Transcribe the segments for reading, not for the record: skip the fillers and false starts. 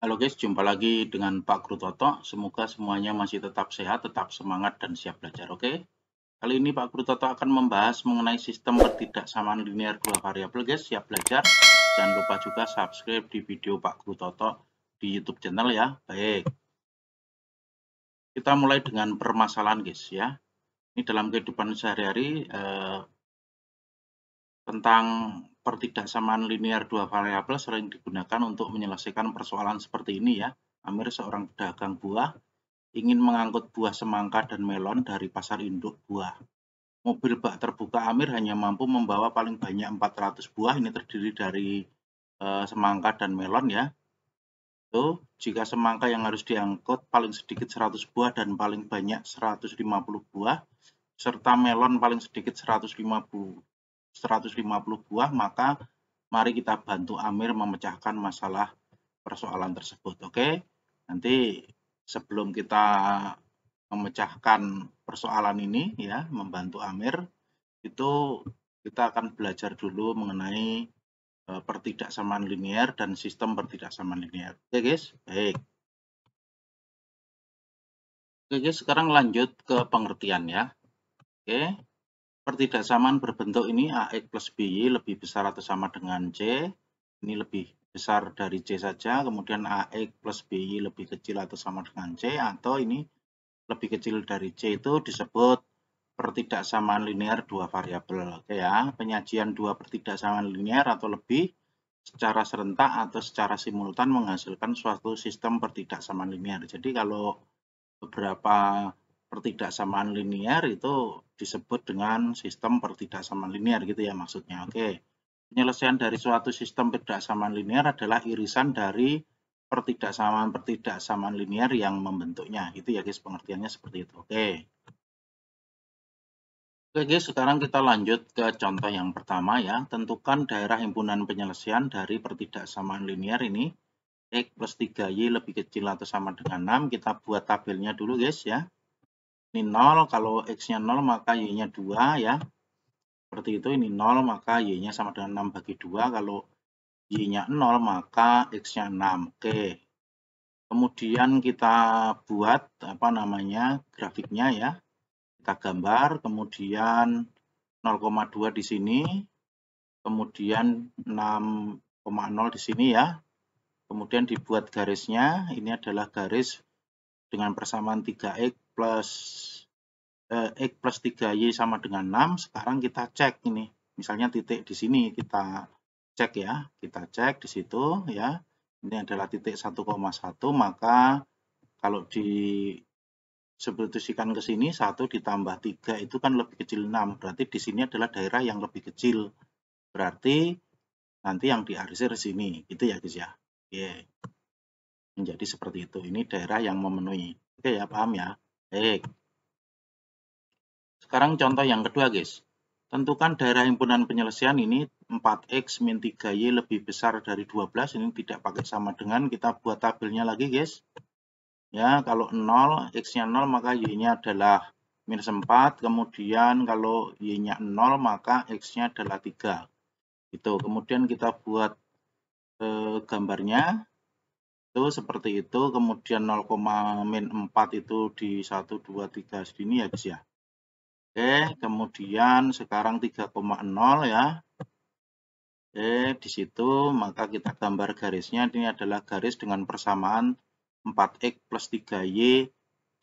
Halo guys, jumpa lagi dengan Pak Guru Toto. Semoga semuanya masih tetap sehat, tetap semangat, dan siap belajar. Oke, kali ini Pak Guru Toto akan membahas mengenai sistem pertidaksamaan linear dua variabel. Guys, siap belajar. Jangan lupa juga subscribe di video Pak Guru Toto di YouTube channel ya. Baik, kita mulai dengan permasalahan guys ya. Ini dalam kehidupan sehari-hari tentang pertidaksamaan linear dua variabel sering digunakan untuk menyelesaikan persoalan seperti ini ya. Amir, seorang pedagang buah, ingin mengangkut buah semangka dan melon dari pasar induk buah. Mobil bak terbuka Amir hanya mampu membawa paling banyak 400 buah. Ini terdiri dari semangka dan melon ya. Itu jika semangka yang harus diangkut paling sedikit 100 buah dan paling banyak 150 buah, serta melon paling sedikit 150 buah, maka mari kita bantu Amir memecahkan masalah persoalan tersebut. Oke, nanti sebelum kita memecahkan persoalan ini ya, membantu Amir, itu kita akan belajar dulu mengenai pertidaksamaan linear dan sistem pertidaksamaan linear. Oke guys, baik. Oke guys, sekarang lanjut ke pengertian ya. Oke, pertidaksamaan berbentuk ini AX plus BY lebih besar atau sama dengan C. Ini lebih besar dari C saja, kemudian AX plus BY lebih kecil atau sama dengan C, atau ini lebih kecil dari C itu disebut pertidaksamaan linear dua variabel. Oke ya, penyajian dua pertidaksamaan linear atau lebih secara serentak atau secara simultan menghasilkan suatu sistem pertidaksamaan linear. Jadi kalau beberapa pertidaksamaan linear itu disebut dengan sistem pertidaksamaan linear gitu ya maksudnya. Oke. Penyelesaian dari suatu sistem pertidaksamaan linear adalah irisan dari pertidaksamaan linear yang membentuknya. Itu ya guys, pengertiannya seperti itu. Oke. Oke guys, sekarang kita lanjut ke contoh yang pertama ya. Tentukan daerah himpunan penyelesaian dari pertidaksamaan linear ini. X plus 3Y lebih kecil atau sama dengan 6. Kita buat tabelnya dulu guys ya. Ini 0, kalau X-nya 0 maka Y-nya 2 ya. Seperti itu, ini 0 maka Y-nya sama dengan 6 bagi 2. Kalau Y-nya 0 maka X-nya 6. Oke. Kemudian kita buat grafiknya ya. Kita gambar, kemudian 0,2 di sini, kemudian 6,0 di sini ya. Kemudian dibuat garisnya, ini adalah garis dengan persamaan 3X plus X plus 3Y sama dengan 6. Sekarang kita cek ini. Misalnya titik di sini kita cek ya. Kita cek di situ ya. Ini adalah titik 1,1, maka kalau disubstitusikan ke sini 1 ditambah 3 itu kan lebih kecil 6. Berarti di sini adalah daerah yang lebih kecil. Berarti nanti yang diarsir sini. Gitu ya guys ya. Oke. Menjadi seperti itu. Ini daerah yang memenuhi. Oke ya, paham ya? Baik. Sekarang contoh yang kedua guys. Tentukan daerah himpunan penyelesaian ini 4X min 3Y lebih besar dari 12. Ini tidak pakai sama dengan, kita buat tabelnya lagi guys. Ya, kalau 0, X-nya 0 maka Y-nya adalah minus 4. Kemudian kalau Y-nya 0 maka X-nya adalah 3. Itu. Kemudian kita buat gambarnya. Itu seperti itu. Kemudian 0,-4 itu di 1, 2, 3 segini ya guys ya. Oke, kemudian sekarang 3,0 ya. Oke, di situ maka kita gambar garisnya. Ini adalah garis dengan persamaan 4X plus 3Y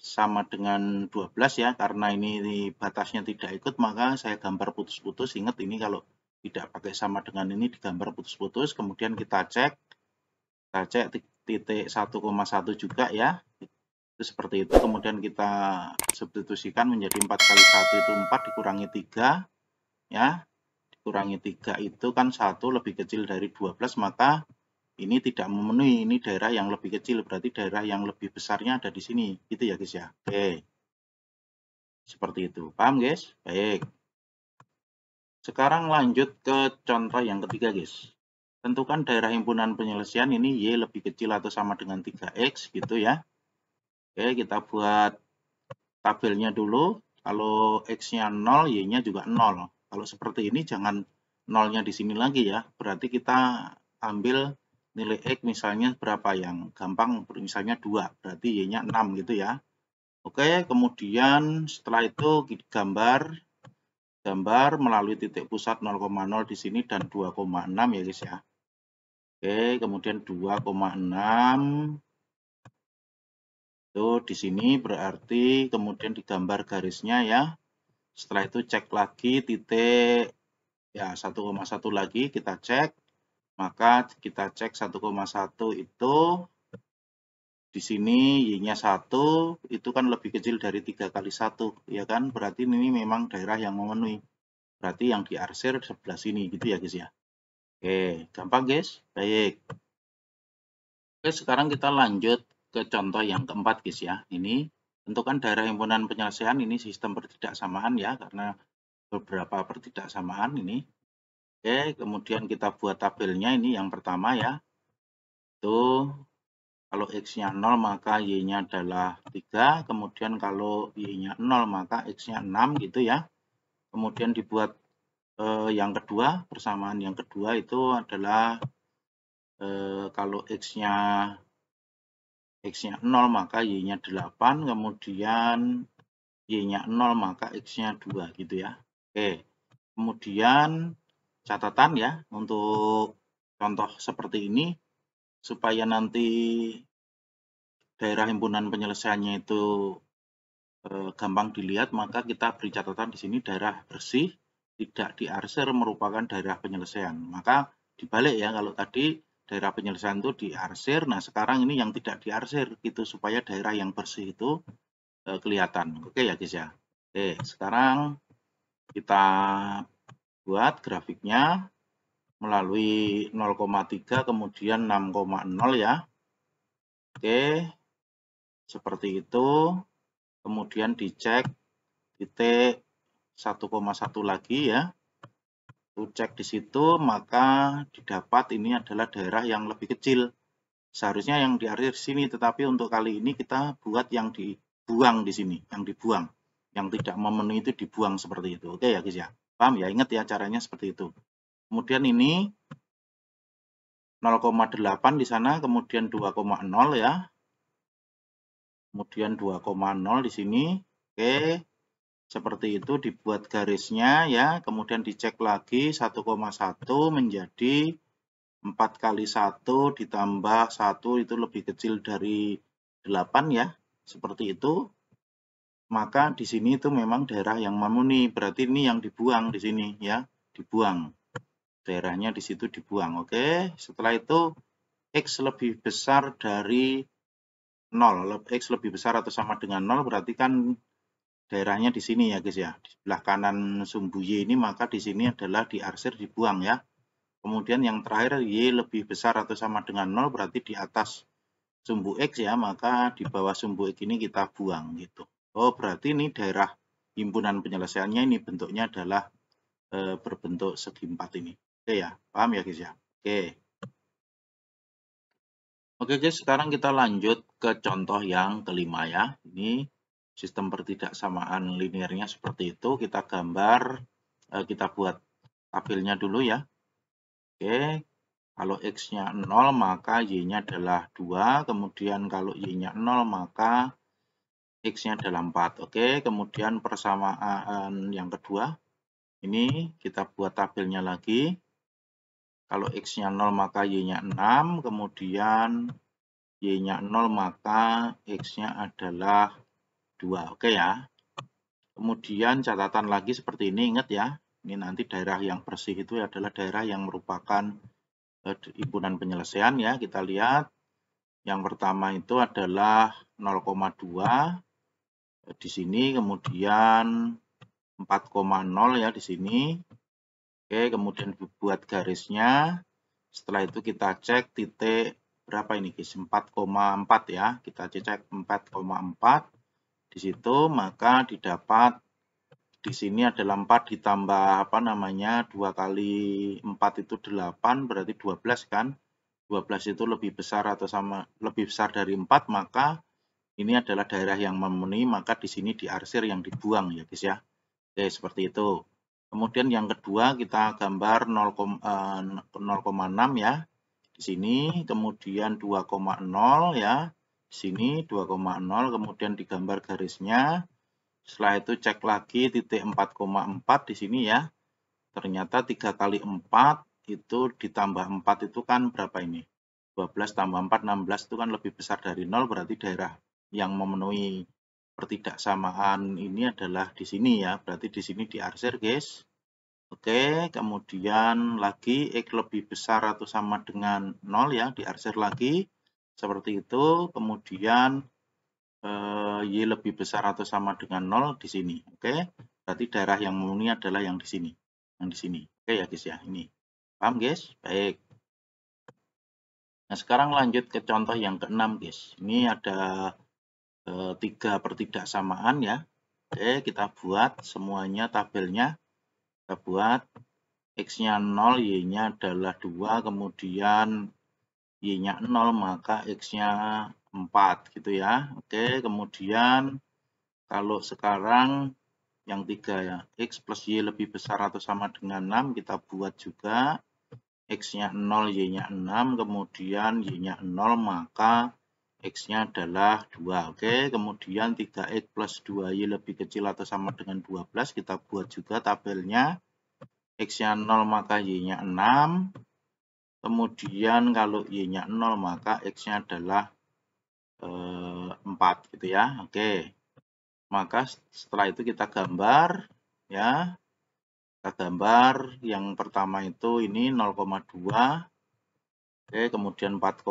sama dengan 12 ya. Karena ini batasnya tidak ikut, maka saya gambar putus-putus. Ingat ini kalau tidak pakai sama dengan ini digambar putus-putus. Kemudian kita cek titik 1,1 juga ya. Itu seperti itu. Kemudian kita substitusikan menjadi 4 kali 1 itu 4 dikurangi 3 ya. Dikurangi 3 itu kan 1 lebih kecil dari 12, maka ini tidak memenuhi. Ini daerah yang lebih kecil, berarti daerah yang lebih besarnya ada di sini. Gitu ya guys ya. Oke. Seperti itu. Paham guys? Baik. Sekarang lanjut ke contoh yang ketiga guys. Tentukan daerah himpunan penyelesaian ini Y lebih kecil atau sama dengan 3X gitu ya. Oke, kita buat tabelnya dulu. Kalau X-nya 0, Y-nya juga 0. Kalau seperti ini jangan 0-nya di sini lagi ya. Berarti kita ambil nilai X misalnya berapa yang gampang, misalnya 2, berarti Y-nya 6 gitu ya. Oke, kemudian setelah itu gambar melalui titik pusat 0,0 di sini dan 2,6 ya guys ya. Oke, kemudian 2,6 itu di sini berarti kemudian digambar garisnya ya. Setelah itu cek lagi titik ya 1,1 lagi kita cek. Maka kita cek 1,1 itu di sini Y-nya 1 itu kan lebih kecil dari 3 kali 1 ya kan, berarti ini memang daerah yang memenuhi. Berarti yang diarsir sebelah sini gitu ya guys ya. Oke, gampang guys. Baik. Oke, sekarang kita lanjut ke contoh yang keempat guys ya. Ini tentukan daerah himpunan penyelesaian, ini sistem pertidaksamaan ya, karena beberapa pertidaksamaan ini. Oke, kemudian kita buat tabelnya ini yang pertama ya. Itu kalau X-nya 0 maka Y-nya adalah 3, kemudian kalau Y-nya 0 maka X-nya 6 gitu ya. Kemudian dibuat yang kedua, persamaan yang kedua itu adalah kalau X-nya 0 maka Y-nya 8, kemudian Y-nya 0 maka X-nya 2 gitu ya. Oke, kemudian catatan ya untuk contoh seperti ini, supaya nanti daerah himpunan penyelesaiannya itu gampang dilihat, maka kita beri catatan di sini daerah bersih, tidak diarsir merupakan daerah penyelesaian. Maka dibalik ya, kalau tadi daerah penyelesaian itu diarsir, nah sekarang ini yang tidak diarsir gitu, supaya daerah yang bersih itu kelihatan. Oke ya guys ya. Oke, sekarang kita buat grafiknya melalui 0,3 kemudian 6,0 ya. Oke, seperti itu. Kemudian dicek titik 1,1 lagi ya. Cek di situ, maka didapat ini adalah daerah yang lebih kecil. Seharusnya yang diarsir sini, tetapi untuk kali ini kita buat yang dibuang di sini, yang dibuang. Yang tidak memenuhi itu dibuang seperti itu. Oke ya guys ya. Paham ya? Ingat ya caranya seperti itu. Kemudian ini 0,8 di sana, kemudian 2,0 ya. Kemudian 2,0 di sini. Oke. Seperti itu dibuat garisnya ya, kemudian dicek lagi 1,1 menjadi 4 kali 1 ditambah 1 itu lebih kecil dari 8 ya, seperti itu. Maka di sini itu memang daerah yang memenuhi, berarti ini yang dibuang di sini ya, dibuang. Daerahnya di situ dibuang, oke. Setelah itu X lebih besar dari 0, X lebih besar atau sama dengan 0 berarti kan daerahnya di sini ya guys ya, di sebelah kanan sumbu Y ini, maka di sini adalah diarsir dibuang ya. Kemudian yang terakhir Y lebih besar atau sama dengan 0 berarti di atas sumbu X ya, maka di bawah sumbu X ini kita buang gitu. Oh, berarti ini daerah himpunan penyelesaiannya ini bentuknya adalah berbentuk segi 4 ini. Oke ya, paham ya guys ya? Oke. Oke guys, sekarang kita lanjut ke contoh yang kelima ya. Ini sistem pertidaksamaan linearnya seperti itu. Kita gambar, kita buat tabelnya dulu ya. Oke, kalau X-nya 0 maka Y-nya adalah 2. Kemudian kalau Y-nya 0 maka X-nya adalah 4. Oke, kemudian persamaan yang kedua. Ini kita buat tabelnya lagi. Kalau X-nya 0 maka Y-nya 6. Kemudian Y-nya 0 maka X-nya adalah 2. Oke ya. Kemudian catatan lagi seperti ini, ingat ya. Ini nanti daerah yang bersih itu adalah daerah yang merupakan himpunan penyelesaian ya. Kita lihat. Yang pertama itu adalah 0,2 di sini, kemudian 4,0 ya di sini. Oke, kemudian buat garisnya. Setelah itu kita cek titik berapa ini guys? 4,4 ya. Kita cek 4,4 di situ, maka didapat di sini adalah 4 ditambah apa namanya 2 kali 4 itu 8, berarti 12 kan. 12 itu lebih besar atau sama lebih besar dari 4, maka ini adalah daerah yang memenuhi, maka di sini diarsir yang dibuang ya guys ya. Oke, seperti itu. Kemudian yang kedua kita gambar 0,6 ya. di sini, kemudian 2,0 ya, di sini 2,0, kemudian digambar garisnya. Setelah itu cek lagi titik 4,4 di sini ya. Ternyata 3 kali 4 itu ditambah 4 itu kan berapa ini? 12 tambah 4, 16 itu kan lebih besar dari 0, berarti daerah yang memenuhi pertidaksamaan ini adalah di sini ya. Berarti di sini diarsir, guys. Oke, kemudian lagi X lebih besar atau sama dengan 0 ya, diarsir lagi. Seperti itu, kemudian Y lebih besar atau sama dengan 0 di sini. Oke, berarti daerah yang memenuhi adalah yang di sini. Yang di sini. Oke ya guys ya, ini. Paham guys? Baik. Nah, sekarang lanjut ke contoh yang ke-6 guys. Ini ada 3 pertidaksamaan ya. Oke, kita buat semuanya tabelnya. Kita buat X-nya 0, Y-nya adalah 2, kemudian Y-nya 0, maka X-nya 4 gitu ya. Oke, kemudian kalau sekarang yang 3 ya, X plus Y lebih besar atau sama dengan 6, kita buat juga X-nya 0, Y-nya 6, kemudian Y-nya 0, maka X-nya adalah 2. Oke, kemudian 3X plus 2Y lebih kecil atau sama dengan 12, kita buat juga tabelnya. X-nya 0, maka Y-nya 6. Kemudian kalau Y-nya 0, maka X-nya adalah 4 gitu ya. Oke. Maka setelah itu kita gambar ya. Kita gambar yang pertama itu ini 0,2. Oke, kemudian 4,0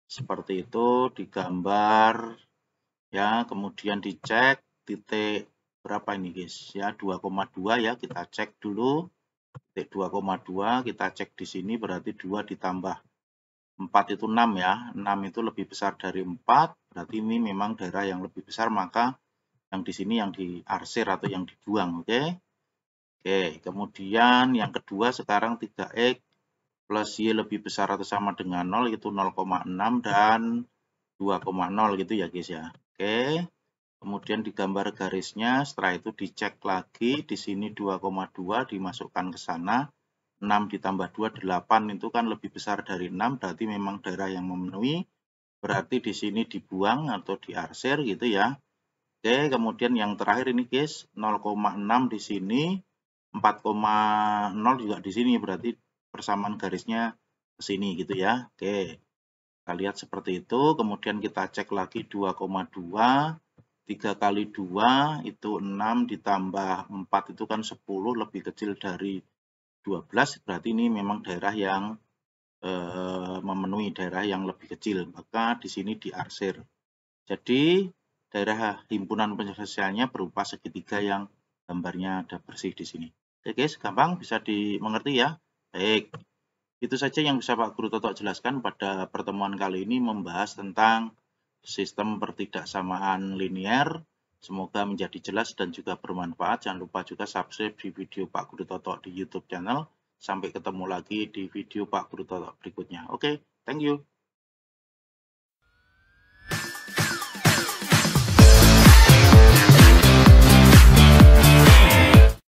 seperti itu digambar ya, kemudian dicek titik berapa ini guys ya, 2,2 ya, kita cek dulu titik 2,2, kita cek di sini berarti 2 ditambah 4 itu 6 ya, 6 itu lebih besar dari 4, berarti ini memang daerah yang lebih besar, maka yang di sini yang diarsir atau yang dibuang. Oke. Oke, kemudian yang kedua sekarang 3X plus Y lebih besar atau sama dengan 0, itu 0,6 dan 2,0 gitu ya guys ya. Oke, kemudian digambar garisnya, setelah itu dicek lagi, di sini 2,2 dimasukkan ke sana, 6 ditambah 2, 8 itu kan lebih besar dari 6, berarti memang daerah yang memenuhi, berarti di sini dibuang atau diarsir gitu ya. Oke, kemudian yang terakhir ini guys, 0,6 di sini, 4,0 juga di sini, berarti persamaan garisnya ke sini gitu ya. Oke, kita lihat seperti itu, kemudian kita cek lagi 2,2, 3 kali 2 itu 6 ditambah 4 itu kan 10, lebih kecil dari 12, berarti ini memang daerah yang memenuhi daerah yang lebih kecil, maka di sini diarsir. Jadi daerah himpunan penyelesaiannya berupa segitiga yang gambarnya ada bersih di sini. Oke guys, gampang bisa dimengerti ya. Baik, itu saja yang bisa Pak Guru Toto jelaskan pada pertemuan kali ini membahas tentang sistem pertidaksamaan linier. Semoga menjadi jelas dan juga bermanfaat. Jangan lupa juga subscribe di video Pak Guru Toto di YouTube channel. Sampai ketemu lagi di video Pak Guru Toto berikutnya. Oke, thank you.